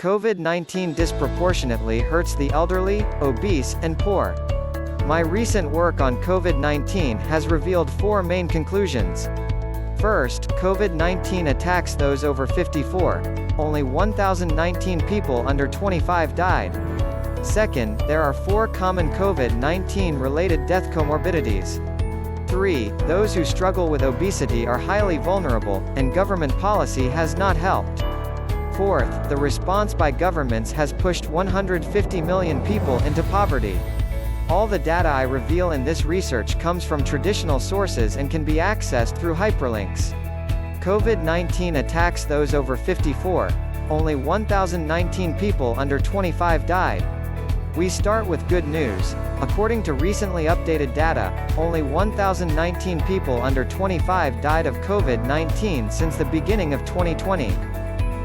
COVID-19 disproportionately hurts the elderly, obese, and poor. My recent work on COVID-19 has revealed four main conclusions. First, COVID-19 attacks those over 54. Only 1,019 people under 25 died. Second, there are four common COVID-19 related death comorbidities. 3. Those who struggle with obesity are highly vulnerable, and government policy has not helped. Fourth, the response by governments has pushed 150 million people into poverty. All the data I reveal in this research comes from traditional sources and can be accessed through hyperlinks. COVID-19 attacks those over 54. Only 1,019 people under 25 died. We start with good news. According to recently updated data, only 1,019 people under 25 died of COVID-19 since the beginning of 2020.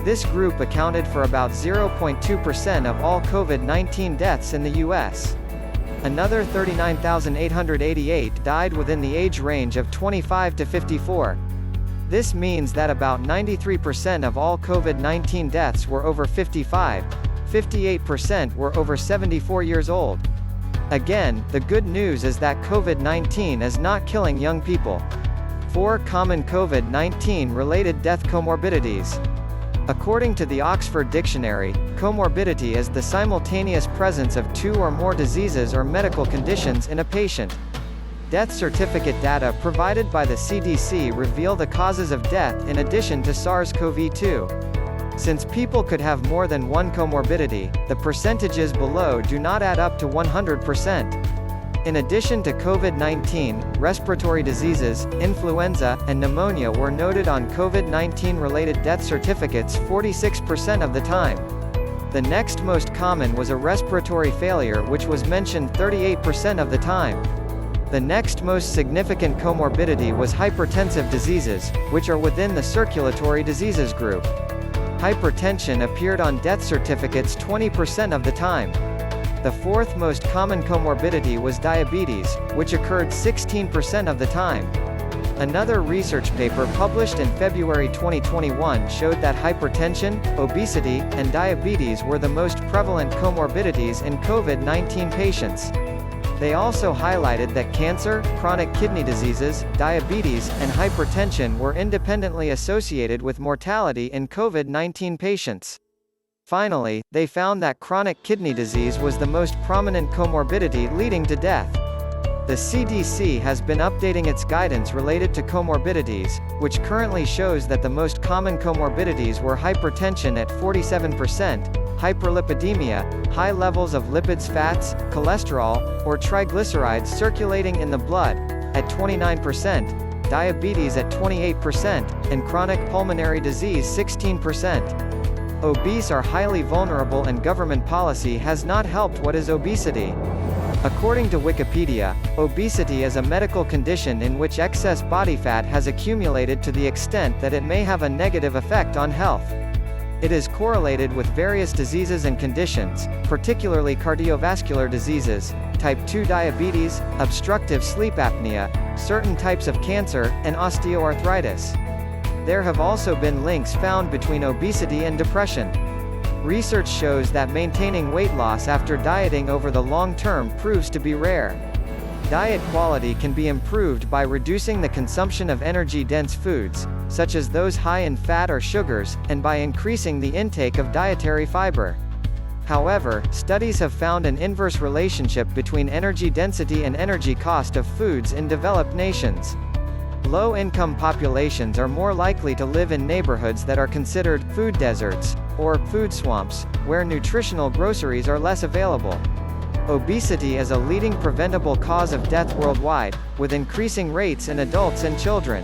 This group accounted for about 0.2% of all COVID-19 deaths in the U.S. Another 39,888 died within the age range of 25 to 54. This means that about 93% of all COVID-19 deaths were over 55. 58% were over 74 years old. Again, the good news is that COVID-19 is not killing young people. 4 common COVID-19 related death comorbidities. According to the Oxford Dictionary, comorbidity is the simultaneous presence of 2 or more diseases or medical conditions in a patient. Death certificate data provided by the CDC reveal the causes of death in addition to SARS-CoV-2. Since people could have more than one comorbidity, the percentages below do not add up to 100%. In addition to COVID-19, respiratory diseases, influenza, and pneumonia were noted on COVID-19 related death certificates 46% of the time. The next most common was a respiratory failure, which was mentioned 38% of the time. The next most significant comorbidity was hypertensive diseases, which are within the circulatory diseases group. Hypertension appeared on death certificates 20% of the time. The fourth most common comorbidity was diabetes, which occurred 16% of the time. Another research paper published in February 2021 showed that hypertension, obesity, and diabetes were the most prevalent comorbidities in COVID-19 patients. They also highlighted that cancer, chronic kidney diseases, diabetes, and hypertension were independently associated with mortality in COVID-19 patients. Finally, they found that chronic kidney disease was the most prominent comorbidity leading to death. The CDC has been updating its guidance related to comorbidities, which currently shows that the most common comorbidities were hypertension at 47%, hyperlipidemia, high levels of lipids, fats, cholesterol, or triglycerides circulating in the blood, at 29%, diabetes at 28%, and chronic pulmonary disease 16%. Obese are highly vulnerable and government policy has not helped. What is obesity? According to Wikipedia, obesity is a medical condition in which excess body fat has accumulated to the extent that it may have a negative effect on health. It is correlated with various diseases and conditions, particularly cardiovascular diseases, type 2 diabetes, obstructive sleep apnea, certain types of cancer, and osteoarthritis. There have also been links found between obesity and depression. Research shows that maintaining weight loss after dieting over the long term proves to be rare. Diet quality can be improved by reducing the consumption of energy-dense foods, such as those high in fat or sugars, and by increasing the intake of dietary fiber. However, studies have found an inverse relationship between energy density and energy cost of foods in developed nations. Low-income populations are more likely to live in neighborhoods that are considered food deserts, or food swamps, where nutritional groceries are less available. Obesity is a leading preventable cause of death worldwide, with increasing rates in adults and children.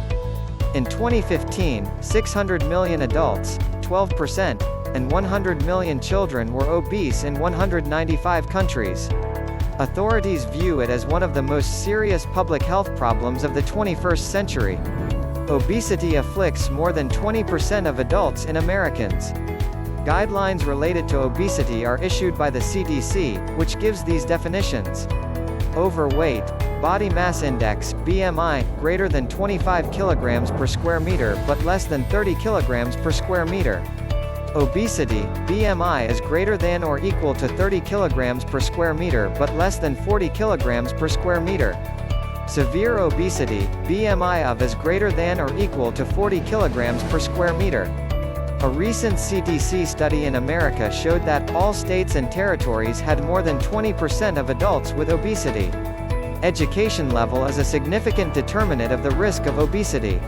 In 2015, 600 million adults, 12%, and 100 million children were obese in 195 countries. Authorities view it as one of the most serious public health problems of the 21st century. Obesity afflicts more than 20% of adults in Americans. Guidelines related to obesity are issued by the CDC, which gives these definitions. Overweight, body mass index, BMI, greater than 25 kilograms per square meter but less than 30 kilograms per square meter. Obesity, BMI is greater than or equal to 30 kilograms per square meter but less than 40 kilograms per square meter. Severe obesity, BMI of is greater than or equal to 40 kilograms per square meter. A recent CDC study in America showed that all states and territories had more than 20% of adults with obesity. Education level is a significant determinant of the risk of obesity.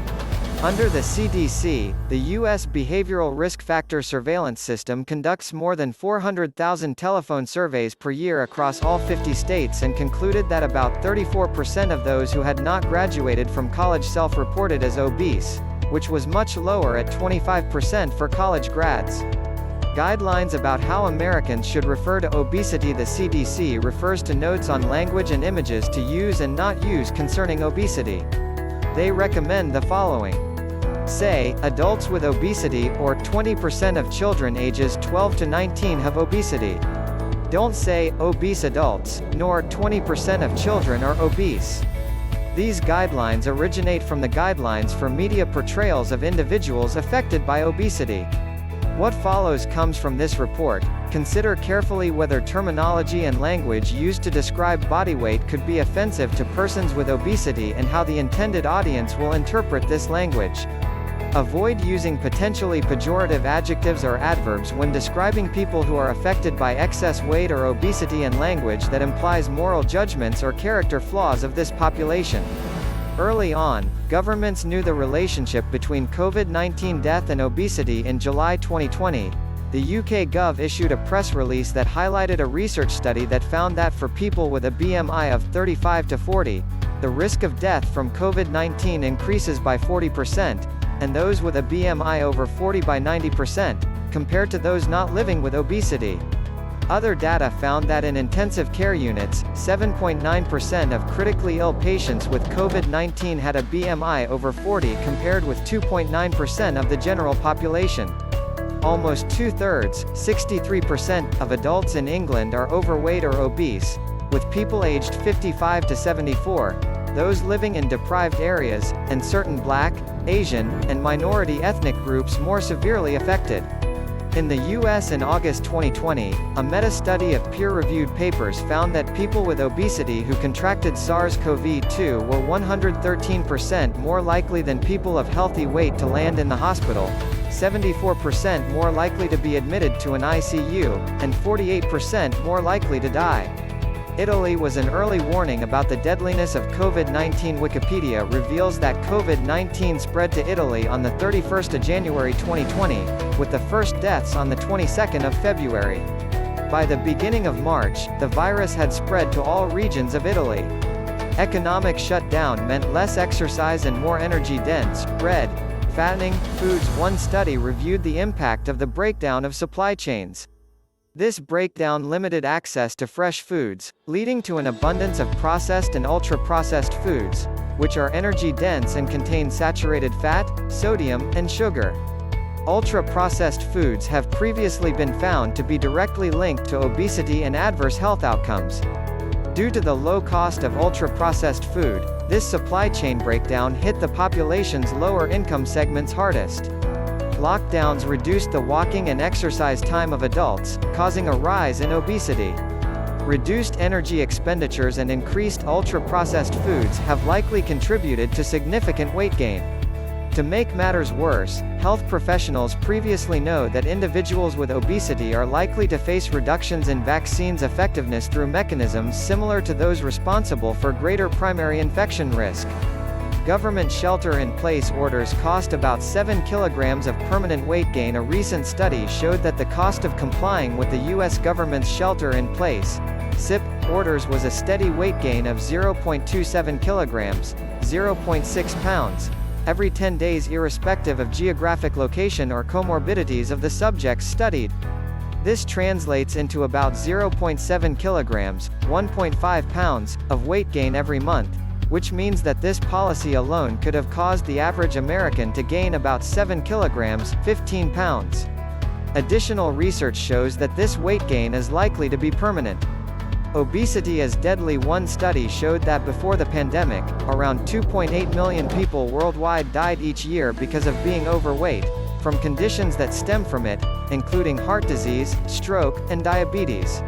Under the CDC, the U.S. Behavioral Risk Factor Surveillance System conducts more than 400,000 telephone surveys per year across all 50 states and concluded that about 34% of those who had not graduated from college self-reported as obese, which was much lower at 25% for college grads. Guidelines about how Americans should refer to obesity. The CDC refers to notes on language and images to use and not use concerning obesity. They recommend the following. Say, adults with obesity, or 20% of children ages 12 to 19 have obesity. Don't say, obese adults, nor 20% of children are obese. These guidelines originate from the guidelines for media portrayals of individuals affected by obesity. What follows comes from this report. Consider carefully whether terminology and language used to describe body weight could be offensive to persons with obesity and how the intended audience will interpret this language. Avoid using potentially pejorative adjectives or adverbs when describing people who are affected by excess weight or obesity and language that implies moral judgments or character flaws of this population. Early on, governments knew the relationship between COVID-19 death and obesity. In July 2020, the UK Gov issued a press release that highlighted a research study that found that for people with a BMI of 35 to 40, the risk of death from COVID-19 increases by 40%, and those with a BMI over 40 by 90%, compared to those not living with obesity. Other data found that in intensive care units, 7.9% of critically ill patients with COVID-19 had a BMI over 40 compared with 2.9% of the general population. Almost two-thirds, 63%, of adults in England are overweight or obese, with people aged 55 to 74, those living in deprived areas, and certain Black, Asian, and minority ethnic groups more severely affected. In the U.S. in August 2020, a meta-study of peer-reviewed papers found that people with obesity who contracted SARS-CoV-2 were 113% more likely than people of healthy weight to land in the hospital, 74% more likely to be admitted to an ICU, and 48% more likely to die. Italy was an early warning about the deadliness of COVID-19. Wikipedia reveals that COVID-19 spread to Italy on the 31st of January 2020, with the first deaths on the 22nd of February. By the beginning of March, the virus had spread to all regions of Italy. Economic shutdown meant less exercise and more energy-dense, red, fattening, foods. One study reviewed the impact of the breakdown of supply chains. This breakdown limited access to fresh foods, leading to an abundance of processed and ultra-processed foods, which are energy-dense and contain saturated fat, sodium, and sugar. Ultra-processed foods have previously been found to be directly linked to obesity and adverse health outcomes. Due to the low cost of ultra-processed food, this supply chain breakdown hit the population's lower income segments hardest. Lockdowns reduced the walking and exercise time of adults, causing a rise in obesity. Reduced energy expenditures and increased ultra-processed foods have likely contributed to significant weight gain. To make matters worse, health professionals previously know that individuals with obesity are likely to face reductions in vaccines' effectiveness through mechanisms similar to those responsible for greater primary infection risk. Government shelter-in-place orders cost about 7 kilograms of permanent weight gain. A recent study showed that the cost of complying with the U.S. government's shelter-in-place (SIP) orders was a steady weight gain of 0.27 kilograms, 0.6 pounds, every 10 days, irrespective of geographic location or comorbidities of the subjects studied. This translates into about 0.7 kilograms, 1.5 pounds, of weight gain every month, which means that this policy alone could have caused the average American to gain about 7 kilograms, 15 pounds. Additional research shows that this weight gain is likely to be permanent. Obesity is deadly. One study showed that before the pandemic, around 2.8 million people worldwide died each year because of being overweight, from conditions that stem from it, including heart disease, stroke, and diabetes.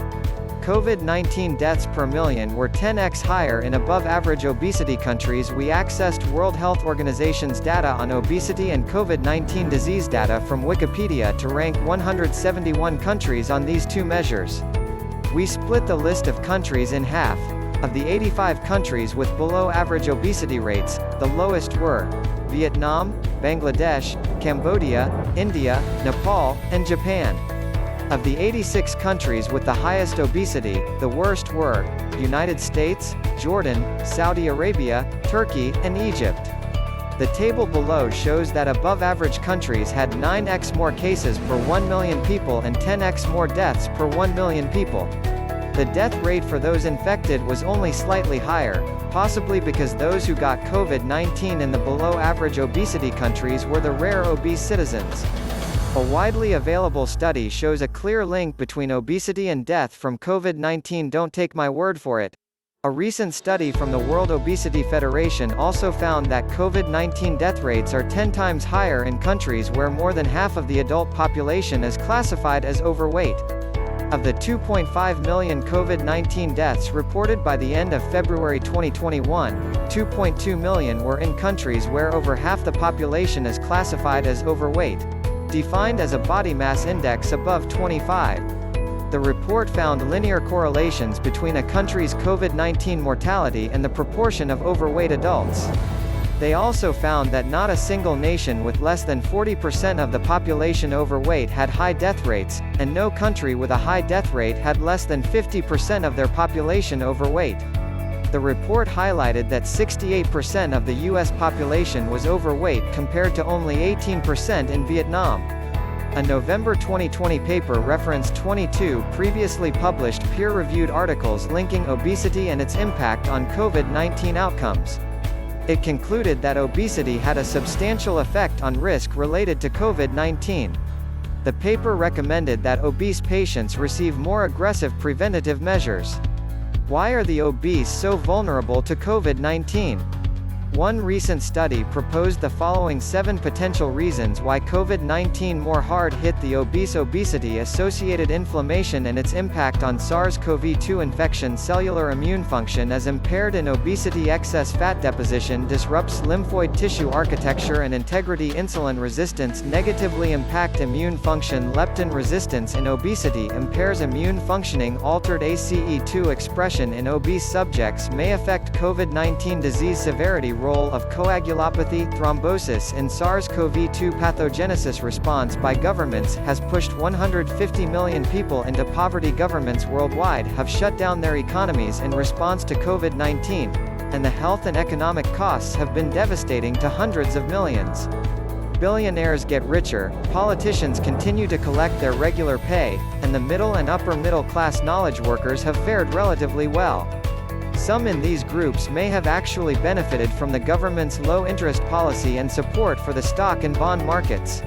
COVID-19 deaths per million were 10x higher in above-average obesity countries. We accessed World Health Organization's data on obesity and COVID-19 disease data from Wikipedia to rank 171 countries on these two measures. We split the list of countries in half. Of the 85 countries with below-average obesity rates, the lowest were Vietnam, Bangladesh, Cambodia, India, Nepal, and Japan. Of the 86 countries with the highest obesity, the worst were United States, Jordan, Saudi Arabia, Turkey, and Egypt. The table below shows that above-average countries had 9x more cases per 1 million people and 10x more deaths per 1 million people. The death rate for those infected was only slightly higher, possibly because those who got COVID-19 in the below-average obesity countries were the rare obese citizens. A widely available study shows a clear link between obesity and death from COVID-19. Don't take my word for it. A recent study from the World Obesity Federation also found that COVID-19 death rates are 10 times higher in countries where more than half of the adult population is classified as overweight. Of the 2.5 million COVID-19 deaths reported by the end of February 2021, 2.2 million were in countries where over half the population is classified as overweight, defined as a body mass index above 25. The report found linear correlations between a country's COVID-19 mortality and the proportion of overweight adults. They also found that not a single nation with less than 40% of the population overweight had high death rates, and no country with a high death rate had less than 50% of their population overweight. The report highlighted that 68% of the U.S. population was overweight compared to only 18% in Vietnam. A November 2020 paper referenced 22 previously published peer-reviewed articles linking obesity and its impact on COVID-19 outcomes. It concluded that obesity had a substantial effect on risk related to COVID-19. The paper recommended that obese patients receive more aggressive preventative measures. Why are the obese so vulnerable to COVID-19? One recent study proposed the following 7 potential reasons why COVID-19 more hard hit the obese: obesity-associated inflammation and its impact on SARS-CoV-2 infection. Cellular immune function is impaired in obesity. Excess fat deposition disrupts lymphoid tissue architecture and integrity. Insulin resistance negatively impact immune function. Leptin resistance in obesity impairs immune functioning. Altered ACE2 expression in obese subjects may affect COVID-19 disease severity. Role of coagulopathy, thrombosis in SARS-CoV-2 pathogenesis. Response by governments has pushed 150 million people into poverty. Governments worldwide have shut down their economies in response to COVID-19, and the health and economic costs have been devastating to hundreds of millions. Billionaires get richer, politicians continue to collect their regular pay, and the middle and upper middle class knowledge workers have fared relatively well. Some in these groups may have actually benefited from the government's low-interest policy and support for the stock and bond markets.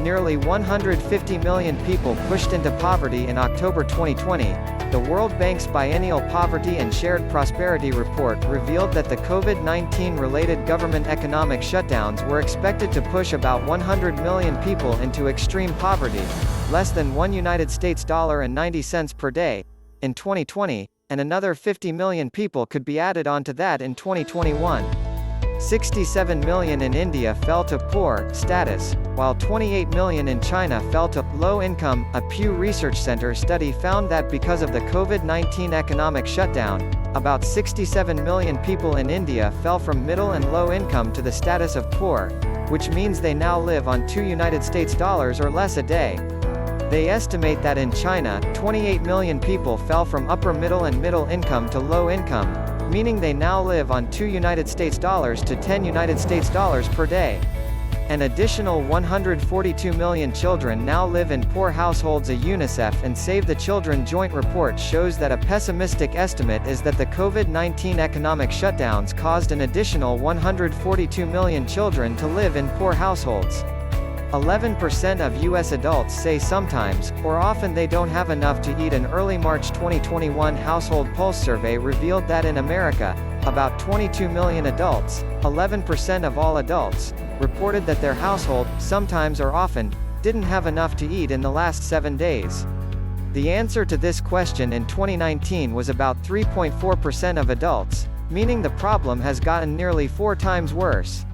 Nearly 150 million people pushed into poverty in October 2020. The World Bank's Biennial Poverty and Shared Prosperity Report revealed that the COVID-19-related government economic shutdowns were expected to push about 100 million people into extreme poverty, less than $1.90 per day, in 2020, and another 50 million people could be added onto that in 2021. 67 million in India fell to poor status, while 28 million in China fell to low income. A Pew Research Center study found that because of the COVID-19 economic shutdown, about 67 million people in India fell from middle and low income to the status of poor, which means they now live on $2 or less a day. They estimate that in China, 28 million people fell from upper middle and middle income to low income, meaning they now live on $2 to $10 per day. An additional 142 million children now live in poor households. A UNICEF and Save the Children joint report shows that a pessimistic estimate is that the COVID-19 economic shutdowns caused an additional 142 million children to live in poor households. 11% of U.S. adults say sometimes, or often they don't have enough to eat. An early March 2021 Household Pulse survey revealed that in America, about 22 million adults, 11% of all adults, reported that their household, sometimes or often, didn't have enough to eat in the last 7 days? The answer to this question in 2019 was about 3.4% of adults, meaning the problem has gotten nearly 4 times worse.